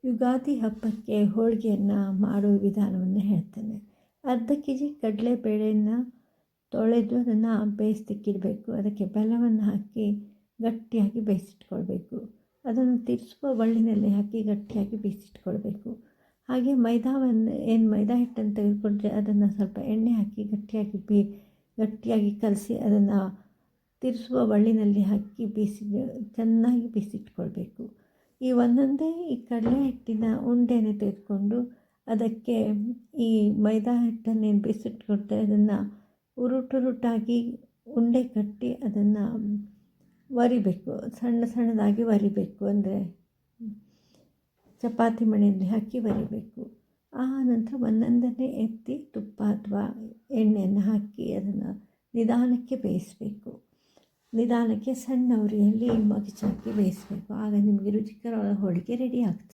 ಯುಗಾದಿ ಹಬ್ಬಕ್ಕೆ ಹೋಳಿಗೆಯನ್ನು ಮಾಡುವ ವಿಧಾನವನ್ನು ಹೇಳ್ತೇನೆ. ಅರ್ಧ ಕೆ ಜಿ ಕಡಲೆಬೇಳೆಯನ್ನು ತೊಳೆದು ಅದನ್ನು ಬೇಯಿಸ್ಲಿಕ್ಕಿಡಬೇಕು. ಅದಕ್ಕೆ ಬೆಲ್ಲವನ್ನು ಹಾಕಿ ಗಟ್ಟಿಯಾಗಿ ಬೇಯಿಸಿಟ್ಕೊಳ್ಬೇಕು. ಅದನ್ನು ತಿರ್ಸುವ ಬಳ್ಳಿನಲ್ಲಿ ಹಾಕಿ ಗಟ್ಟಿಯಾಗಿ ಬೇಯಿಸಿಟ್ಕೊಳ್ಬೇಕು. ಹಾಗೆ ಮೈದಾ ಹಿಟ್ಟನ್ನು ತೆಗೆದುಕೊಂಡ್ರೆ ಅದನ್ನು ಸ್ವಲ್ಪ ಎಣ್ಣೆ ಹಾಕಿ ಗಟ್ಟಿಯಾಗಿ ಕಲಸಿ ಅದನ್ನು ತಿರ್ಸುವ ಬಳ್ಳಿನಲ್ಲಿ ಹಾಕಿ ಚೆನ್ನಾಗಿ ಬೇಯಿಸಿಟ್ಕೊಳ್ಬೇಕು. ಒಂದೊಂದೇ ಕಡಲೆ ಹಿಟ್ಟಿನ ಉಂಡೆಯನ್ನು ತೆಗೆದುಕೊಂಡು ಅದಕ್ಕೆ ಈ ಮೈದಾ ಹಿಟ್ಟನ್ನೇನು ಬೇಯಿಸಿಟ್ಕೊಳ್ತಾರೆ ಅದನ್ನು ಉರುಟಾಗಿ ಉಂಡೆ ಕಟ್ಟಿ ಅದನ್ನು ವರಿಬೇಕು. ಸಣ್ಣದಾಗಿ ವರಿಬೇಕು. ಅಂದರೆ ಚಪಾತಿ ಮಣೆಯಲ್ಲಿ ಹಾಕಿ ವರಿಬೇಕು. ಆ ನಂತರ ಒಂದೊಂದನ್ನೇ ಎತ್ತಿ ತುಪ್ಪ ಅಥವಾ ಎಣ್ಣೆಯನ್ನು ಹಾಕಿ ಅದನ್ನು ನಿಧಾನಕ್ಕೆ ಬೇಯಿಸಬೇಕು. ನಿಧಾನಕ್ಕೆ ಸಣ್ಣ ಉರಿಯಲ್ಲಿ ಮಗುಚಾಕಿ ಬೇಯಿಸಬೇಕು. ಆಗ ನಿಮಗೆ ರುಚಿಕರವಾದ ಹೋಳಿಗೆ ರೆಡಿ ಆಗ್ತದೆ.